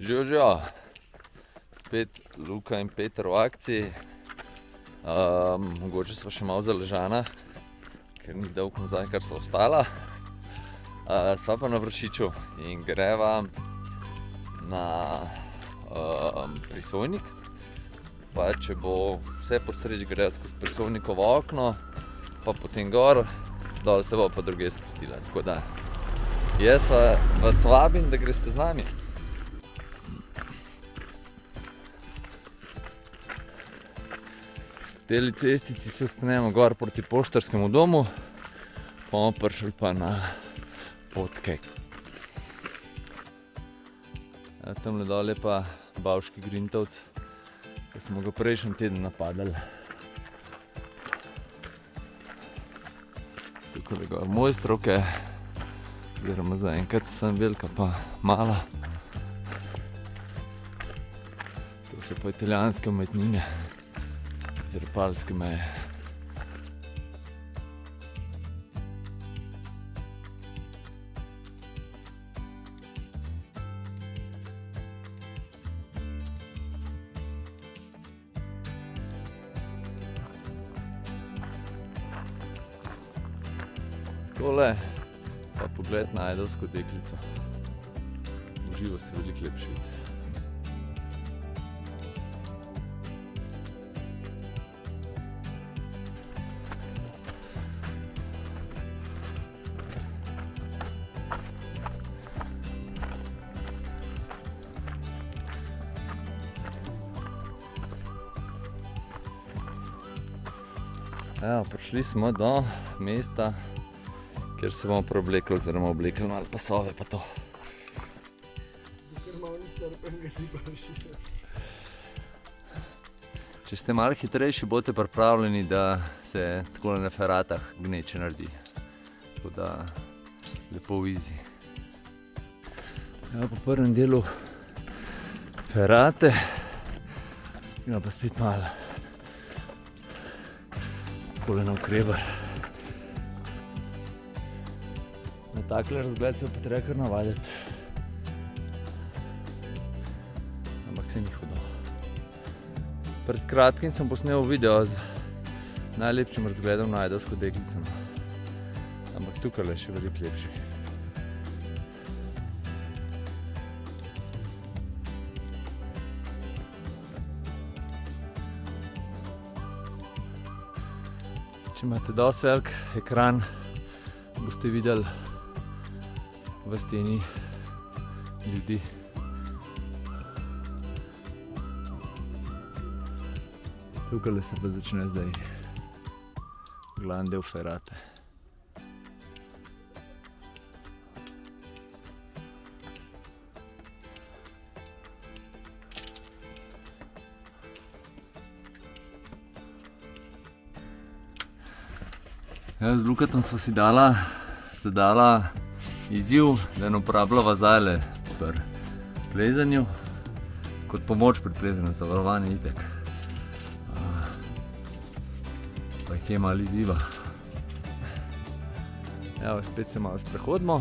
Živijo, spet Luka in Peter v akciji. Mogoče sva še malo zaležana, ker ni dolgo nazaj, kar so ostala. Sva pa na Vršiču in greva na Prisojnik. Pa če bo vse po sreči, grejo skozi Prisojnikovo okno, pa potem gor, dol se bo pa druge spustila. Tako da jaz vas vabim, da greste z nami. V teli cestici se vzpenemo gor proti Poštarskemu domu, pa bomo prišli pa na Podkej. Tamle dol je pa Bavški Grintovc, ki smo ga prejšnji teden napadali. Tukaj je gor Mojstrovke, oziroma zaenkrat sem velika pa mala. To so pa italijanske umetnine z Rapalske meje. Tole pa pogled na Ajdovsko deklico. V živo se veliko lepše vidi. Evo, prišli smo do mesta, kjer se bomo preoblekli oziroma oblekli malo pasove pa to. Če ste malo hitrejši, boste pripravljeni, da se takole na feratah gneče naredi. Tako da lepo v izi. Evo, po prvem delu ferate, gremo pa spet malo takole na Ukrebar. Na takle razgled se pa treba kar navaditi. Ampak se ni hudo. Pred kratkim sem posnel video z najlepšim razgledom na Ajdovsko deklico. Ampak tukaj je še veliko lepši. Če imate dosti velik ekran, boste videli v steni ljudi. Tukaj se pa začne zdaj glavni del ferate. Z Lukatom sva si dala izziv, da ne uporabljava zajle pri plezanju, kot pomoč pri plezanju, zavarovanje itek. Pa jih je malo izziva. Evo, spet se malo sprehodimo,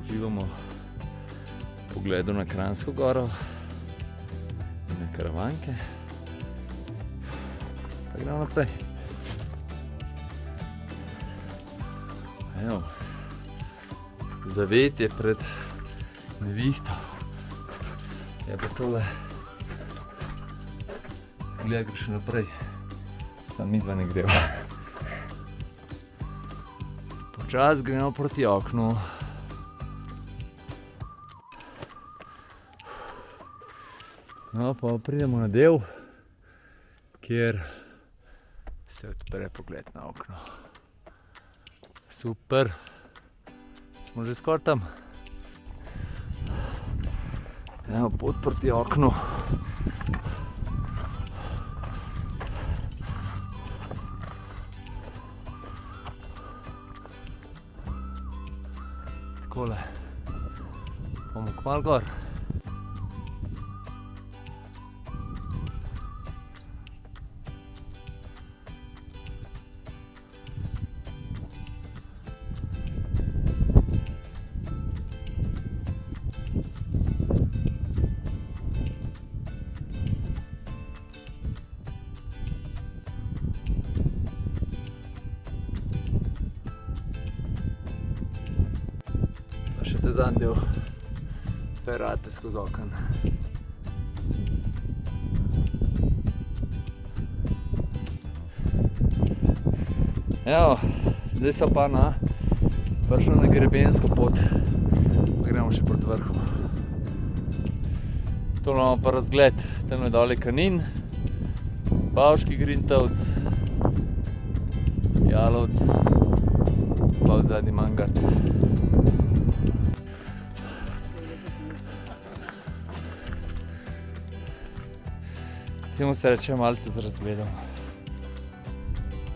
uživamo v pogledu na Kranjsko goro in na Karavanke. Pa gremo naprej. Evo, zavetje pred nevihto. Je pa tole, gleda, gre še naprej, samo midva ne greva. Počas gremo proti oknu. No, pa pridemo na del, kjer se odpre pogled na okno. Super, smo že skoraj tam. Evo, pot proti oknu. Takole, bomo kmalu gor. zadnji del ferate skozi okno. Evo, zdaj so pa prišli na grebensko pot, pa gremo še proti vrhu. To imamo pa razgled, tam je dole Kanin, Bavški Grintovc, Jalovc, pa v zadnji Mangart. Temu se reče malce z razgledom.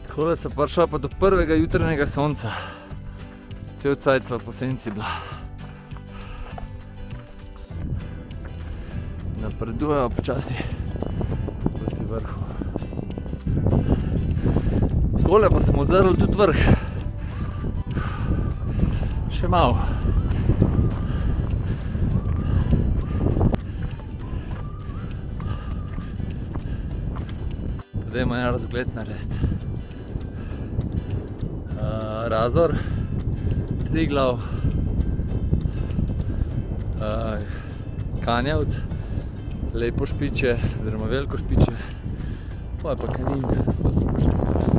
Takole se prišla pa do prvega jutranjega sonca. Cel cajt sva po senci bila. Napredujejo počasi proti vrhu. Takole pa smo ozrli tudi vrh. Še malo. Dajmo en razgled narediti. Razor, Triglav, Kanjavc, Lepo Špiče, oziroma Veliko Špiče, pa je pa Kanin, to smo pa že videli.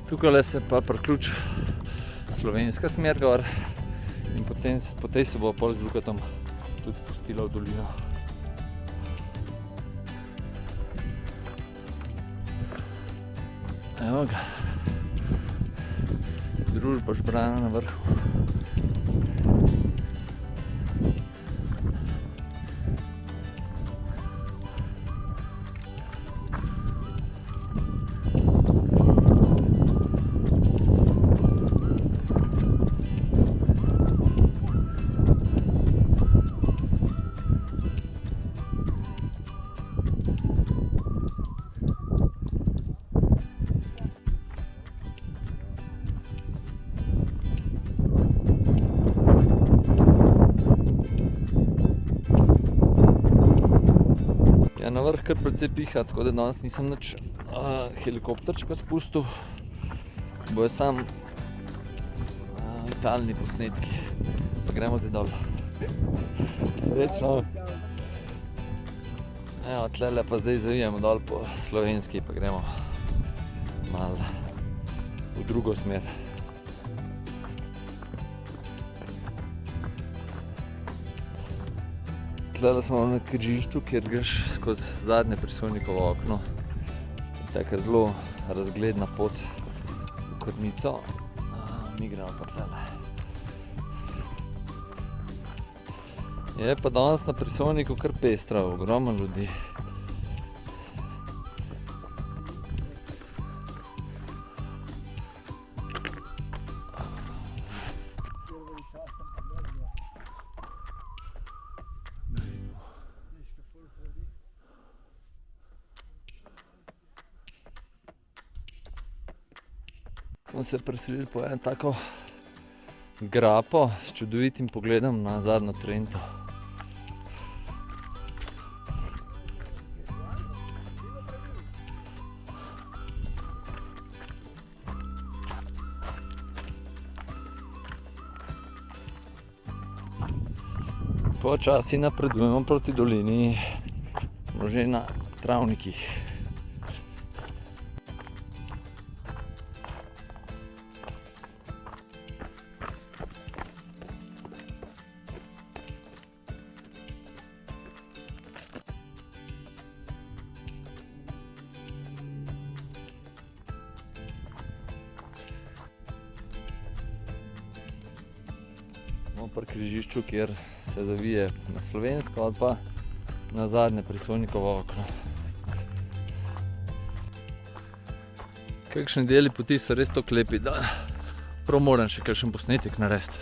Tukaj se pa priključi slovenska smer gor in potem po tej se bo pol z Lukatom tudi spustila v dolino. Evo ga, družba Žbrana na vrhu. Na vrh kar precej piha, tako da danes nisem nič helikopterčka spustil. Bojo sam talni posnetki. Pa gremo zdaj dol. Srečno! Evo, tlele pa zdaj zavijemo dol po slovenski, pa gremo malo v drugo smer. Tlele smo na križišču, kjer greš skozi zadnje prisojnikovo okno. Taka zelo razgledna pot v Kornico. Mi gremo pa tlele. Je pa danes na prisojniku kar pestra, ogromno ljudi. Smo se preselili po eno tako grapo s čudovitim pogledom na zadnjo Trento. Počasi napredujemo proti dolini, smo že na travnikih. Pri križišču, kjer se zavije na slovensko ali pa na zadnje prisojnikovo okno. Kakšni deli poti so res tako lepi, da prav moram še kakšen posnetek narediti.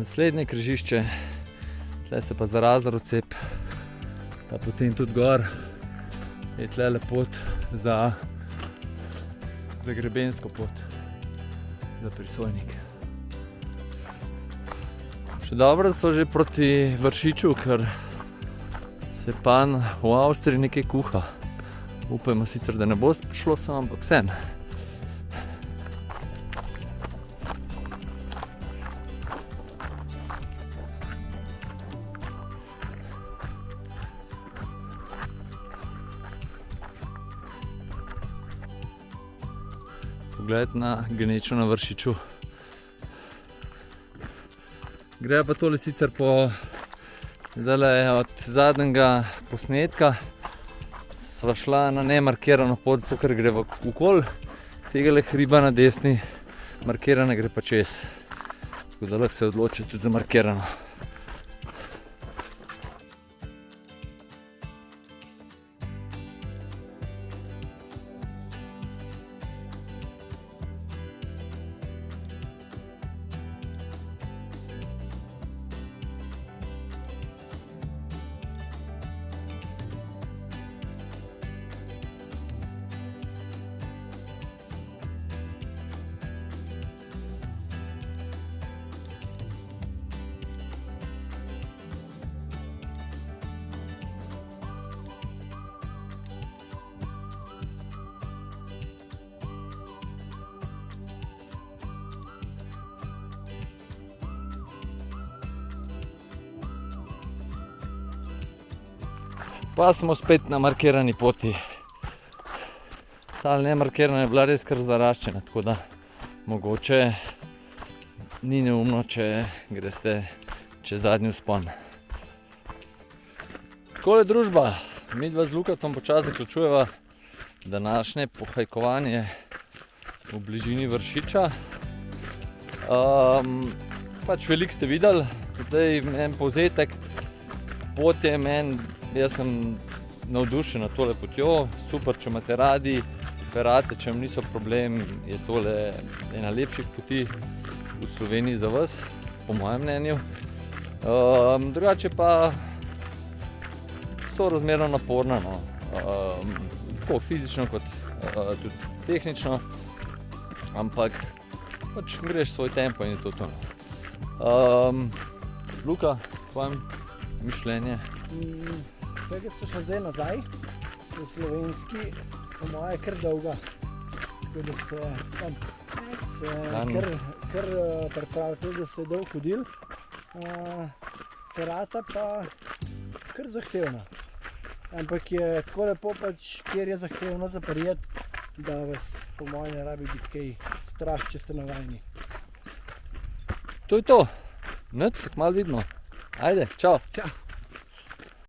Naslednje križišče, tle se pa za Razor odcep, pa potem tudi gor je tle pot za grebensko pot, za prisojnik. Še dobro, da so že proti Vršiču, ker se pan v Avstriji nekaj kuha. Upajmo sicer, da ne bo prišlo sem, ampak vseeno. Pogled na gnečo na Vršiču. Gre pa tole sicer po od zadnjega posnetka. Sva šla na nemarkirano pot, zato ker gre okoli tegale hriba na desni, markirana gre pa čez. Tako da lahko se odloči tudi za markirano. Pa smo spet na markirani poti. Ta nemarkirana je bila res kar zaraščena, tako da mogoče ni neumno, če greste čez zadnji vzpon. Takole družba, midva z Lukatom počasi zaključujeva današnje pohajkovanje v bližini Vršiča. Pač veliko ste videli, zdaj en povzetek. Pot je jaz sem navdušen nad tole potjo, super, če imate radi ferate, če vam niso problem, je tole ena lepših poti v Sloveniji za vas, po mojem mnenju. Drugače pa so razmerno naporna, no. Tako fizično kot tudi tehnično, ampak pač greš svoj tempo in je to to. Luka, tvoje mišljenje? Tega so še zdaj nazaj, v slovenski, po moje kar dolga. Tako da se kar pripravite, da ste dolgo hodili. Ferata pa kar zahtevna. Ampak je tako lepo pač, kjer je zahtevno za prijeti, da vas po moje ne rabi biti kaj strah, če ste navajeni. To je to. Nič, se kmalu vidimo. Ajde, čau. Čau.